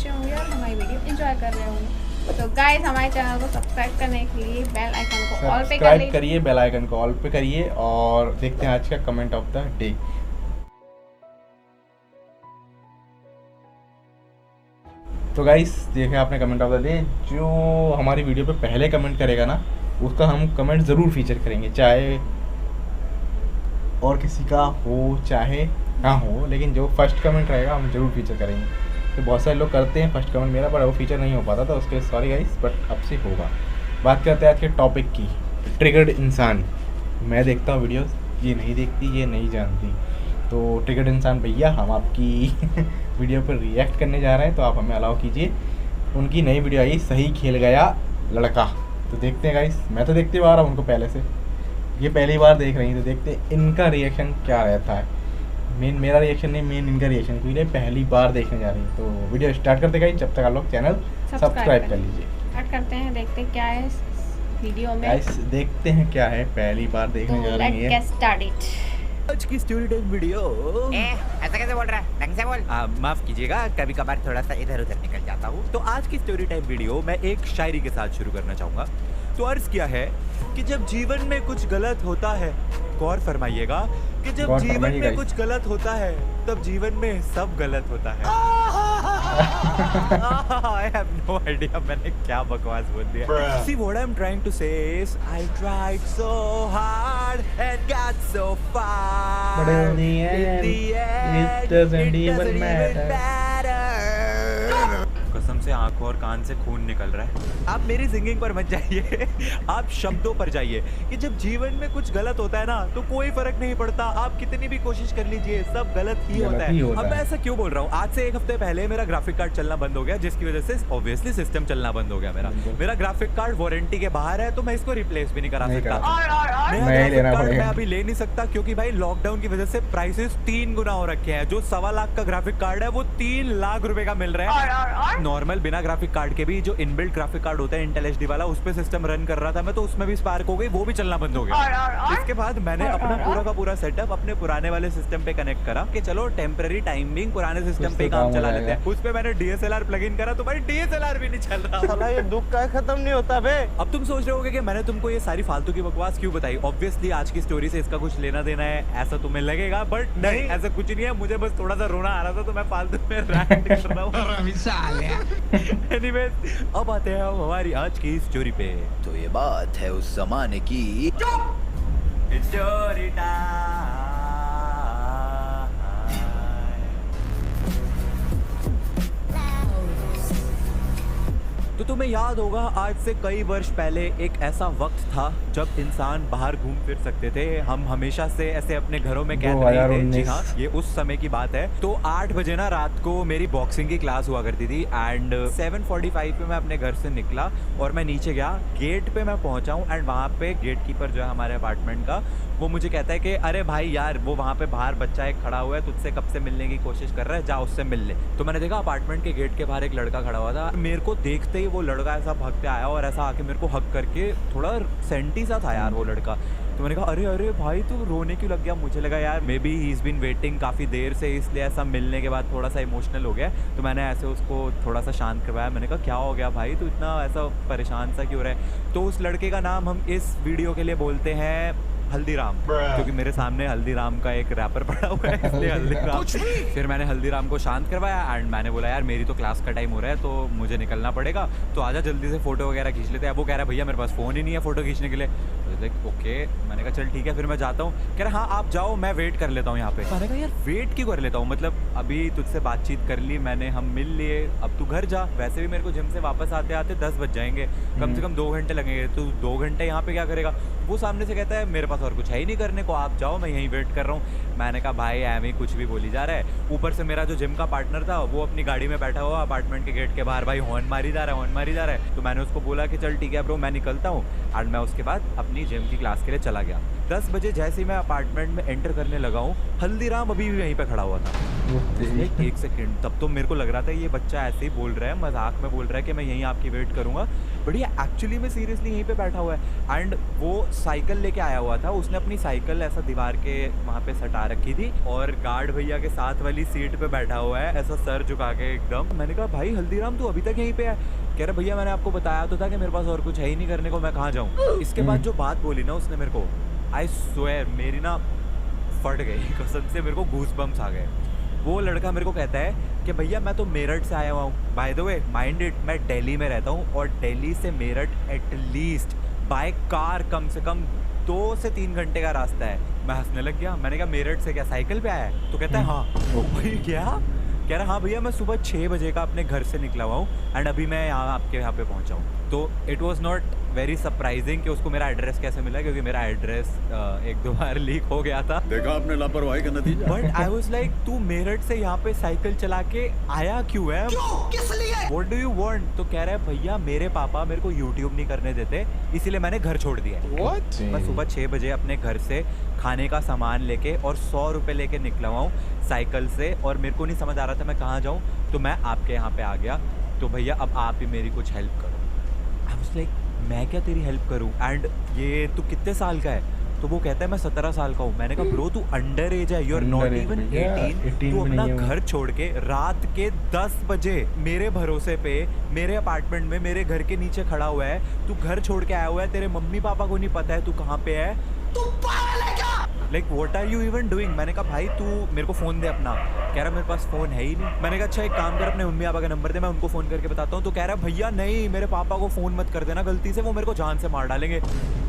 अच्छे होंगे और हमारी वीडियो एंजॉय कर रहे होंगे। तो गाइस हमारे चैनल को सब्सक्राइब करने के लिए बेल आइकन को ऑल पे सब्सक्राइब करिए, बेल आइकन को ऑल पे करिए और देखते हैं आज का कमेंट ऑफ द डे। तो गाइस देखें आपने कमेंट ऑफ द डे, जो हमारी वीडियो पे पहले कमेंट करेगा ना उसका हम कमेंट ज़रूर फीचर करेंगे, चाहे और किसी का हो चाहे ना हो, लेकिन जो फर्स्ट कमेंट रहेगा हम ज़रूर फीचर करेंगे। तो बहुत सारे लोग करते हैं फर्स्ट कमेंट मेरा, पर वो फीचर नहीं हो पाता था, उसके लिए सॉरी गाइस, बट अब से होगा। बात करते हैं आज के टॉपिक की, ट्रिगर्ड इंसान। मैं देखता हूँ वीडियोस, ये नहीं देखती, ये नहीं जानती। तो ट्रिगर्ड इंसान भैया, हम आपकी वीडियो पर रिएक्ट करने जा रहे हैं, तो आप हमें अलाउ कीजिए। उनकी नई वीडियो आई, सही खेल गया लड़का, तो देखते हैं गाइस। मैं तो देखते हुआ आ रहा हूँ उनको पहले से, ये पहली बार देख रही हैं, तो देखते हैं इनका रिएक्शन क्या रहता है। मेरा रिएक्शन नहीं, इनका रिएक्शन, क्योंकि पहली बार देखने जा रही है। तो वीडियो स्टार्ट करते गाइस, जब तक आप लोग चैनल सब्सक्राइब कर लीजिए। स्टार्ट करते हैं, देखते हैं क्या है इस वीडियो में। गाइस देखते हैं क्या है, पहली बार देखने जा रही है। Let's get started. आज की स्टोरी टाइम वीडियो। ऐसा कैसे बोल रहा है? ढंग से बोल। माफ कीजिएगा, कभी कभार थोड़ा सा इधर उधर निकल जाता हूँ। तो आज की स्टोरी टाइम वीडियो मैं एक शायरी के साथ शुरू करना चाहूंगा। तो अर्ज किया है कि जब जीवन में कुछ गलत होता है, गौर फरमाइएगा कि जब जीवन में कुछ गलत होता है तब जीवन में सब गलत होता है। I have no idea मैंने क्या बकवास बोल दिया। See what I'm trying to say is I tried so hard and got so far, but in the end it doesn't even matter। कसम से आंखों और कान से खून निकल रहा है। आप मेरी सिंगिंग पर मत जाइए, आप शब्दों पर जाइए कि जब जीवन में कुछ गलत होता है ना तो कोई फर्क नहीं पड़ता, आप कितनी भी कोशिश कर लीजिए, सब गलत ही होता है। अब मैं ऐसा क्यों बोल रहा हूँ? आज से एक हफ्ते पहले मेरा ग्राफिक कार्ड चलना बंद हो गया, जिसकी वजह से ऑब्वियसली सिस्टम चलना बंद हो गया। मेरा ग्राफिक कार्ड वारंटी के बाहर है, तो मैं इसको रिप्लेस भी नहीं करा सकता। मैं अभी ले नहीं सकता क्योंकि भाई लॉकडाउन की वजह से प्राइसेस 3 गुना हो रखे हैं। जो 1.25 लाख का ग्राफिक कार्ड है वो 3 लाख रुपए का मिल रहा है। नॉर्मल बिना ग्राफिक कार्ड के भी जो इनबिल्ट ग्राफिक कार्ड होता है इंटेल एचडी वाला, उस पे सिस्टम रन कर रहा था मैं, तो उसमें भी स्पार्क हो गई, वो भी चलना बंद हो गया। इसके बाद मैंने अपना पूरा का पूरा सेटअप अपने पुराने वाले सिस्टम पे कनेक्ट करा कि चलो टेम्पररी टाइमिंग पुराने सिस्टम पे काम चला लेते हैं। उस पे मैंने डीएसएलआर प्लगइन करा, तो भाई डीएसएलआर भी नहीं चल रहा। साला ये दुख का खत्म नहीं होता बे। अब तुम सोच रहे होगे कि मैंने तुमको ये सारी फालतू की बकवास क्यों बताई। ऑब्वियसली आज की स्टोरी से इसका कुछ लेना देना है ऐसा तुम्हें लगेगा, बट नहीं, ऐसा कुछ नहीं है। मुझे बस थोड़ा सा रोना आ रहा था तो मैं फालतू में रैंट कर रहा हूँ। एनीवेज, अब आते हैं हम हमारी आज की स्टोरी पे। तो ये बात है उस जमाने की। Story time. तो तुम्हें याद होगा आज से कई वर्ष पहले एक ऐसा वक्त था जब इंसान बाहर घूम फिर सकते थे। हम हमेशा से ऐसे अपने घरों में कैद नहीं थे। जी हाँ, ये उस समय की बात है। तो 8 बजे ना रात को मेरी बॉक्सिंग की क्लास हुआ करती थी एंड 7:45 पे मैं अपने घर से निकला और मैं नीचे गया। गेट पे मैं पहुंचा हूँ एंड वहाँ पे गेट कीपर जो है हमारे अपार्टमेंट का, वो मुझे कहता है कि अरे भाई यार, वो वहाँ पे बाहर बच्चा एक खड़ा हुआ है, तुझसे कब से मिलने की कोशिश कर रहा है, जा उससे मिल ले। तो मैंने देखा अपार्टमेंट के गेट के बाहर एक लड़का खड़ा हुआ था। मेरे को देखते ही वो लड़का ऐसा भागते आया और ऐसा आके मेरे को हक करके, थोड़ा सेंटी सा था यार वो लड़का। तो मैंने कहा अरे अरे भाई तू रोने क्यों लग गया? मुझे लगा यार maybe he is been waiting काफ़ी देर से, इसलिए ऐसा मिलने के बाद थोड़ा सा इमोशनल हो गया। तो मैंने ऐसे उसको थोड़ा सा शांत करवाया। मैंने कहा क्या हो गया भाई, तू इतना ऐसा परेशान सा क्यों रहा है? तो उस लड़के का नाम हम इस वीडियो के लिए बोलते हैं हल्दीराम, क्योंकि मेरे सामने हल्दीराम का एक रैपर पड़ा हुआ है, इसलिए हल्दीराम। फिर मैंने हल्दीराम को शांत करवाया एंड मैंने बोला यार मेरी तो क्लास का टाइम हो रहा है तो मुझे निकलना पड़ेगा, तो आजा जल्दी से फोटो वगैरह खींच लेते हैं। वो कह रहा है भैया मेरे पास फ़ोन ही नहीं है फोटो खींचने के लिए। ओके, मैंने कहा चल ठीक है, फिर मैं जाता हूँ। कह रहा हाँ आप जाओ, मैं वेट कर लेता हूँ यहाँ पे। मैंने कहा यार वेट क्यों कर लेता हूँ, मतलब अभी तुझसे बातचीत कर ली मैंने, हम मिल लिए, अब तू घर जा। वैसे भी मेरे को जिम से वापस आते आते 10 बज जाएंगे, कम से कम 2 घंटे लगेंगे, तू 2 घंटे यहाँ पे क्या करेगा? वो सामने से कहता है मेरे पास और कुछ है ही नहीं करने को, आप जाओ, मैं यहीं वेट कर रहा हूँ। मैंने कहा भाई एम ही कुछ भी बोली जा रहा है। ऊपर से मेरा जो जिम का पार्टनर था वो अपनी गाड़ी में बैठा हुआ अपार्टमेंट के गेट के बाहर, भाई हॉर्न मारी जा रहा है। तो मैंने उसको बोला कि चल ठीक है ब्रो, मैं निकलता हूँ। एंड मैं उसके बाद अपनी जिम की क्लास के लिए चला गया। 10 बजे जैसे ही मैं अपार्टमेंट में एंटर करने लगा हूँ, हल्दीराम अभी भी वहीं पे खड़ा हुआ था। एक सेकंड, तब तो मेरे को लग रहा था ये बच्चा ऐसे ही बोल रहा है, मजाक में बोल रहा है कि मैं यहीं आपकी वेट करूंगा, बट ये एक्चुअली में सीरियसली यहीं पे बैठा हुआ है। एंड वो साइकिल लेके आया हुआ था, उसने अपनी साइकिल ऐसा दीवार के वहाँ पे सटा रखी थी और गार्ड भैया के साथ वाली सीट पे बैठा हुआ है, ऐसा सर झुका के एकदम। मैंने कहा भाई हल्दीराम तू अभी तक यहीं पे है? कह रहा भैया मैंने आपको बताया तो था कि मेरे पास और कुछ है ही नहीं करने को, मैं कहाँ जाऊँ। इसके बाद जो बात बोली ना उसने मेरे को, आई स्वेयर मेरी ना फट गई कसम से, मेरे को गूज बम्स आ गए। वो लड़का मेरे को कहता है कि भैया मैं तो मेरठ से आया हुआ हूँ, by the way mind it मैं दिल्ली में रहता हूँ और दिल्ली से मेरठ एटलीस्ट बाय कार कम से कम 2 से 3 घंटे का रास्ता है। मैं हंसने लग गया, मैंने कहा मेरठ से क्या साइकिल पे आया है? तो कहता है हाँ। भाई क्या? कह रहा हाँ भैया मैं सुबह 6 बजे का अपने घर से निकला हुआ हूँ एंड अभी मैं यहाँ आपके यहाँ पे पहुँचा हूँ। तो it was not very surprising कि उसको मेरा एड्रेस कैसे मिला, क्योंकि मेरा एड्रेस 1-2 बार लीक हो गया था। देखा आपने लापरवाही का नतीजा। बट आई वाज लाइक तू मेरठ से यहाँ पे साइकिल चला के आया क्यों है? किस लिए? What do you want? तो कह रहा है भैया मेरे पापा मेरे को YouTube नहीं करने देते, इसीलिए मैंने घर छोड़ दिया है। What? मैं सुबह 6 बजे अपने घर से खाने का सामान लेके और 100 रुपए लेके निकला हुआ हूँ साइकिल से, और मेरे को नहीं समझ आ रहा था मैं कहाँ जाऊँ, तो मैं आपके यहाँ पे आ गया। तो भैया अब आप ही मेरी कुछ हेल्प करो। आई वाज लाइक मैं क्या तेरी हेल्प करूं? एंड ये तू कितने साल का है? तो वो कहता है मैं 17 साल का हूँ। मैंने कहा ब्रो तू अंडर एज है, यू आर नॉट इवन 18। तू अपना घर छोड़ के रात के 10 बजे मेरे भरोसे पे मेरे अपार्टमेंट में मेरे घर के नीचे खड़ा हुआ है, तू घर छोड़ के आया हुआ है, तेरे मम्मी पापा को नहीं पता है तू कहाँ पे है, तू पागल है क्या? Like what are you even doing? मैंने कहा भाई तू मेरे को फ़ोन दे अपना। कह रहा मेरे पास फ़ोन है ही नहीं। मैंने कहा अच्छा एक काम कर अपने मम्मी पापा का नंबर दे, मैं उनको फ़ोन करके बताता हूँ। तो कह रहा भैया नहीं मेरे पापा को फ़ोन मत कर देना गलती से, वो मेरे को जान से मार डालेंगे।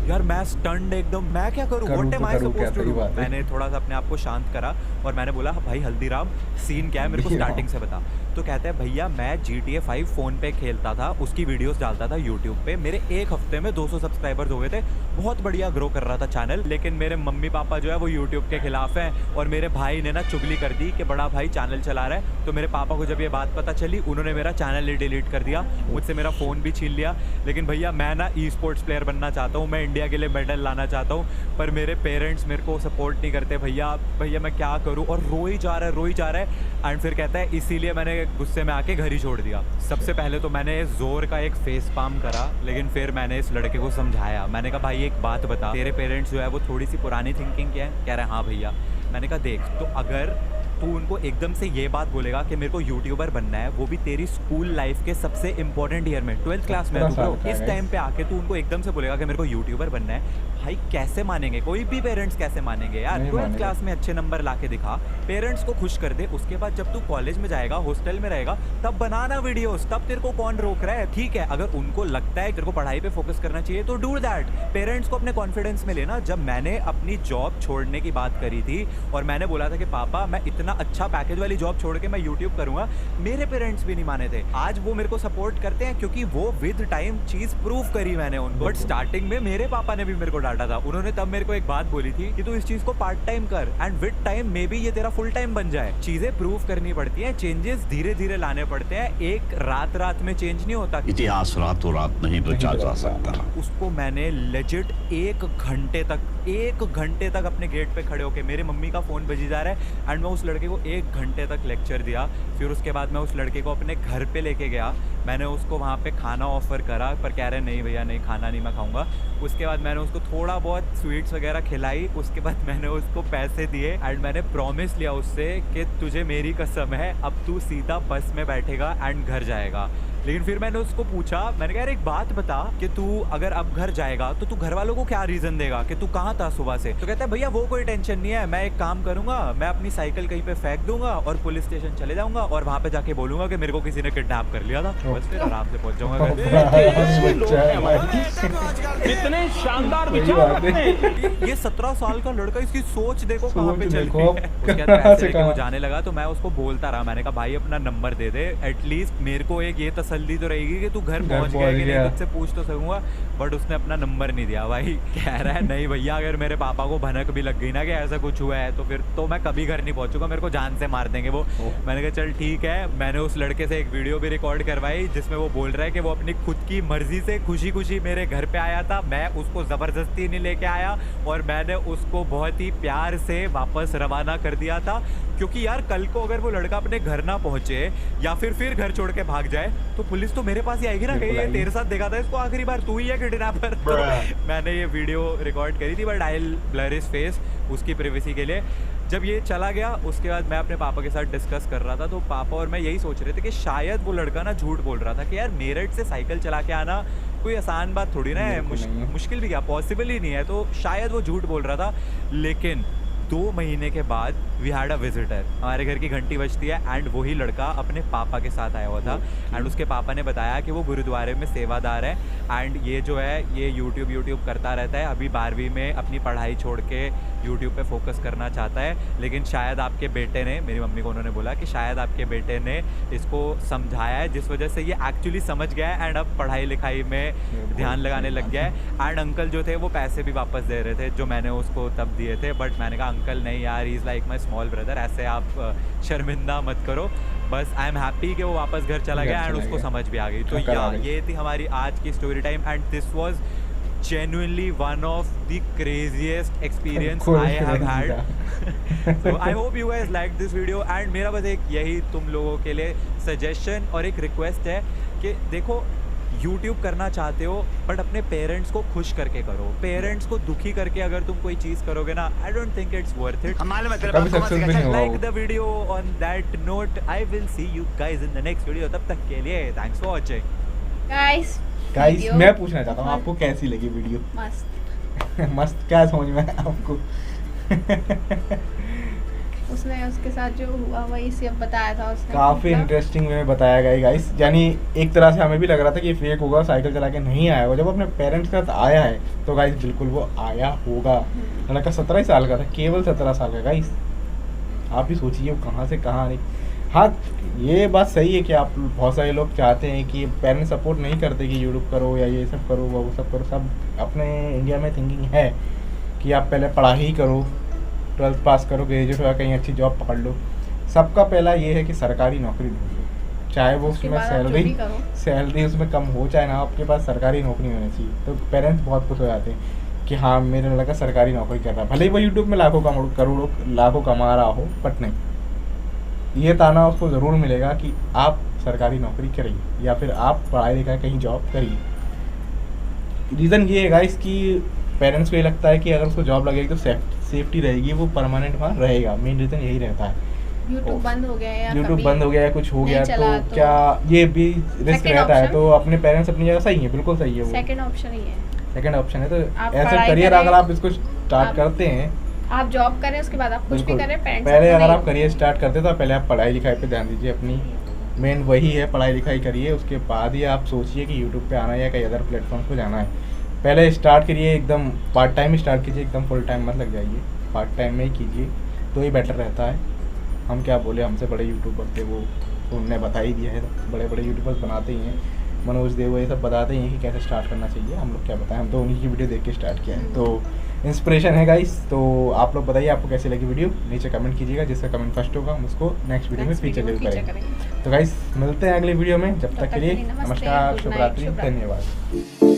यार मैं स्टंड एकदम, मैं क्या करूँ? What am I supposed to do? मैंने थोड़ा सा अपने आप को शांत करा और मैंने बोला भाई हल्दीराम सीन क्या है मेरे को स्टार्टिंग से बता। तो कहता है भैया मैं GTA 5 फ़ोन पे खेलता था, उसकी वीडियोस डालता था यूट्यूब पे, मेरे एक हफ्ते में 200 सब्सक्राइबर्स हो गए थे, बहुत बढ़िया ग्रो कर रहा था चैनल। लेकिन मेरे मम्मी पापा जो है वो यूट्यूब के खिलाफ हैं और मेरे भाई ने ना चुगली कर दी कि बड़ा भाई चैनल चला रहा है। तो मेरे पापा को जब ये बात पता चली उन्होंने मेरा चैनल ही डिलीट कर दिया, मुझसे मेरा फ़ोन भी छीन लिया। लेकिन भैया मैं ना ई स्पोर्ट्स प्लेयर बनना चाहता हूँ, मैं इंडिया के लिए मेडल लाना चाहता हूँ, पर मेरे पेरेंट्स मेरे को सपोर्ट नहीं करते। भैया मैं क्या करूँ? और रो ही जा रहा है। एंड फिर कहता है इसीलिए मैंने गुस्से में आके घर ही छोड़ दिया। सबसे पहले तो मैंने जोर का एक फेस पाम करा, लेकिन फिर मैंने इस लड़के को समझाया। मैंने कहा भाई एक बात बता, तेरे पेरेंट्स जो है वो थोड़ी सी पुरानी थिंकिंग क्या है? कह रहा है हाँ भैया। मैंने कहा देख तो अगर तू उनको एकदम से ये बात बोलेगा कि मेरे को यूट्यूबर बनना है, वो भी तेरी स्कूल लाइफ के सबसे इंपॉर्टेंट ईयर में 12th क्लास में इस टाइम पे आके तू उनको एकदम से बोलेगा कि मेरे को यूट्यूबर बनना है, भाई कैसे मानेंगे? कोई भी पेरेंट्स कैसे मानेंगे यार? 12th क्लास में अच्छे नंबर ला के दिखा, पेरेंट्स को खुश कर दे। उसके बाद जब तू कॉलेज में जाएगा, हॉस्टल में रहेगा, तब बनाना वीडियोस, तब तेरे को कौन रोक रहा है? ठीक है अगर उनको लगता है तेरे को पढ़ाई पे फोकस करना चाहिए तो डू दैट। पेरेंट्स को अपने कॉन्फिडेंस में लेना। जब मैंने अपनी जॉब छोड़ने की बात करी थी और मैंने बोला था कि पापा मैं इतना अच्छा पैकेज वाली जॉब छोड़ के मैं यूट्यूब करूंगा, मेरे पेरेंट्स भी नहीं माने थे। आज वो मेरे को सपोर्ट करते हैं क्योंकि वो विद टाइम चीज प्रूव करी मैंने उनको। बट स्टार्टिंग में मेरे पापा ने भी मेरे को डांटा था। उन्होंने तब मेरे को एक बात बोली थी कि तू इस चीज को पार्ट टाइम कर and with time may be ये तेरा फुल टाइम बन जाए। चीजें प्रूव करनी पड़ती हैं, चेंजेस धीरे धीरे लाने पड़ते हैं, एक रात में चेंज नहीं होता। इतिहास रातों रात नहीं बचा जा सकता। उसको मैंने लेजिट 1 घंटे तक अपने गेट पे खड़े होके, मेरे मम्मी का फोन बजी जा रहा है एंड मैं उस लड़के को 1 घंटे तक लेक्चर दिया। फिर उसके बाद मैं उस लड़के को अपने घर पे लेके गया, मैंने उसको वहाँ पे खाना ऑफर करा, पर कह रहे नहीं भैया नहीं खाना नहीं मैं खाऊंगा। उसके बाद मैंने उसको थोड़ा बहुत स्वीट्स वगैरह खिलाई, उसके बाद मैंने उसको पैसे दिए एंड मैंने प्रॉमिस लिया उससे कि तुझे मेरी कसम है अब तू सीधा बस में बैठेगा एंड घर जाएगा। लेकिन फिर मैंने उसको पूछा, मैंने कहा यार एक बात बता कि तू अगर अब घर जाएगा तो तू घर वालों को क्या रीजन देगा कि तू कहाँ था सुबह से? तो कहता है भैया वो कोई टेंशन नहीं है, मैं एक काम करूंगा, मैं अपनी साइकिल कहीं पे फेंक दूंगा और पुलिस स्टेशन चले जाऊंगा और वहाँ पे जाके बोलूंगा कि मेरे को किसी ने किडनैप कर लिया था, बस फिर आराम से पहुंच जाऊंगा घर। कितने शानदार विचार रखते हैं। ये 17 साल का लड़का, इसकी सोच देखो कहाँ पे चल रही है। उसके बाद पैसे लेके वो जाने लगा तो मैं उसको बोलता रहा, मैंने कहा भाई अपना नंबर दे दे, एटलीस्ट मेरे को एक ये तसल्ली तो रहेगी कि तू घर पहुंच गया कि नहीं, तुझसे पूछ तो सकूंगा। बट उसने अपना नंबर नहीं दिया भाई। कह रहा है नहीं भैया, अगर मेरे पापा को भनक भी लग गई ना कि ऐसा कुछ हुआ है तो फिर तो मैं कभी घर नहीं पहुंचूंगा, मेरे को जान से मार देंगे वो। मैंने कहा चल ठीक है। मैंने उस लड़के से एक वीडियो भी रिकॉर्ड करवाई जिसमें वो बोल रहा है कि वो अपनी खुद की मर्जी से खुशी खुशी मेरे घर पे आया था, मैं उसको ज़बरदस्ती नहीं लेके आया और मैंने उसको बहुत ही प्यार से वापस रवाना कर दिया था। क्योंकि यार कल को अगर वो लड़का अपने घर ना पहुंचे या फिर घर छोड़ के भाग जाए तो पुलिस तो मेरे पास ही आएगी ना कि ये तेरे साथ देखा था इसको आखिरी बार, तू ही है किडनैपर। तो मैंने ये वीडियो रिकॉर्ड करी थी but I will blur his face उसकी प्राइवेसी के लिए। जब ये चला गया उसके बाद मैं अपने पापा के साथ डिस्कस कर रहा था तो पापा और मैं यही सोच रहे थे कि शायद वो लड़का ना झूठ बोल रहा था कि यार मेरठ से साइकिल चला के आना कोई आसान बात थोड़ी ना है, मुश्किल भी क्या, पॉसिबल ही नहीं है। तो शायद वो झूठ बोल रहा था। लेकिन 2 महीने के बाद वी हैड अ विजिटर, हमारे घर की घंटी बजती है एंड वही लड़का अपने पापा के साथ आया हुआ था। एंड उसके पापा ने बताया कि वो गुरुद्वारे में सेवादार है एंड ये जो है ये यूट्यूब करता रहता है। अभी 12वीं में अपनी पढ़ाई छोड़ के यूट्यूब पे फोकस करना चाहता है, लेकिन शायद आपके बेटे ने, मेरी मम्मी को उन्होंने बोला कि शायद आपके बेटे ने इसको समझाया है जिस वजह से ये एक्चुअली समझ गया है एंड अब पढ़ाई लिखाई में ध्यान लगाने लग गया है। एंड अंकल जो थे वो पैसे भी वापस दे रहे थे जो मैंने उसको तब दिए थे, बट मैंने कहा अंकल नहीं यार, he is like my small brother, ऐसे आप शर्मिंदा मत करो। बस आई एम हैप्पी कि वो वापस घर चला गया एंड उसको समझ भी आ गई। तो ये थी हमारी आज की story time and this was genuinely one of the craziest experience I have had. So I hope you guys liked this video and मेरा बस एक यही तुम लोगों के लिए सजेशन और एक रिक्वेस्ट है कि देखो YouTube करना चाहते हो बट अपने पेरेंट्स को खुश करके करो। पेरेंट्स को दुखी करके अगर तुम कोई चीज़ करोगे ना, I don't think it's worth it. Like the video on that note, I will see you guys in the next video. तब तक के लिए thanks for watching. गाइस मैं पूछना चाहता हूँ आपको कैसी लगी वीडियो? मस्त। मस्त क्या समझ में आपको? उसने उसके साथ जो हुआ वही सिर्फ बताया था उसने। काफ़ी इंटरेस्टिंग वे में बताया गया गाइस। यानी एक तरह से हमें भी लग रहा था कि फेक होगा, साइकिल चला के नहीं आया होगा। जब अपने पेरेंट्स के साथ आया है तो गाइस बिल्कुल वो आया होगा। लड़का 17 साल का था, केवल 17 साल का गाइस। आप ही सोचिए वो कहाँ से कहाँ नहीं। हाँ ये बात सही है कि आप बहुत सारे लोग चाहते हैं कि पेरेंट्स सपोर्ट नहीं करते कि यूट्यूब करो या ये सब करो वो सब करो। सब अपने इंडिया में थिंकिंग है कि आप पहले पढ़ाई करो, 12th पास करो, ग्रेजुएट हो, कहीं अच्छी जॉब पकड़ लो। सबका पहला ये है कि सरकारी नौकरी ढूंढो, चाहे वो उसमें सैलरी उसमें कम हो चाहे ना, आपके पास सरकारी नौकरी होनी चाहिए। तो पेरेंट्स बहुत खुश हो जाते हैं कि हाँ मेरा लड़का सरकारी नौकरी कर रहा है, भले ही वो यूट्यूब में लाखों कमा रहा हो, बट नहीं, ये ताना उसको ज़रूर मिलेगा कि आप सरकारी नौकरी करिए या फिर आप पढ़ाई लिखाई कहीं जॉब करिए। रीज़न ये है गाइस कि पेरेंट्स को ये लगता है कि अगर उसको जॉब लगेगी तो सेफ्टी रहेगी, वो परमानेंट वहाँ रहेगा। मेन रीज़न यही रहता है। यूट्यूब बंद हो गया या कुछ हो गया तो क्या ये भी रिस्क रहता है। तो अपने पेरेंट्स अपनी जगह सही है, बिल्कुल सही है। वो सेकंड ऑप्शन है। तो ऐसा करियर अगर आप इसको स्टार्ट करते हैं, आप जॉब करें उसके बाद आप कुछ भी करें, पहले अगर आप करियर स्टार्ट करते तो पहले आप पढ़ाई लिखाई पे ध्यान दीजिए अपनी। मेन वही है, पढ़ाई लिखाई करिए, उसके बाद ही आप सोचिए कि यूट्यूब पे आना है या कई अदर प्लेटफॉर्म्स पे जाना है। पहले स्टार्ट करिए, एकदम पार्ट टाइम स्टार्ट कीजिए, एकदम फुल टाइम मत लग जाइए, पार्ट टाइम में ही कीजिए तो ये बेटर रहता है। हम क्या बोले, हमसे बड़े यूट्यूबर थे वो उनने बता ही दिया है। बड़े यूट्यूबर्स बनाते ही हैं, मनोज देव ये सब बताते ही हैं कि कैसे स्टार्ट करना चाहिए। हम लोग क्या बताएं, हम तो उन्हीं की वीडियो देख के स्टार्ट किया है, तो इंस्पिरेशन है गाइस। तो आप लोग बताइए आपको कैसी लगी वीडियो, नीचे कमेंट कीजिएगा। जिसका कमेंट फर्स्ट होगा हम उसको नेक्स्ट वीडियो में फीचर जरूर करेंगे। तो गाइस मिलते हैं अगली वीडियो में, जब तक के लिए नमस्कार, शुभ रात्रि, धन्यवाद।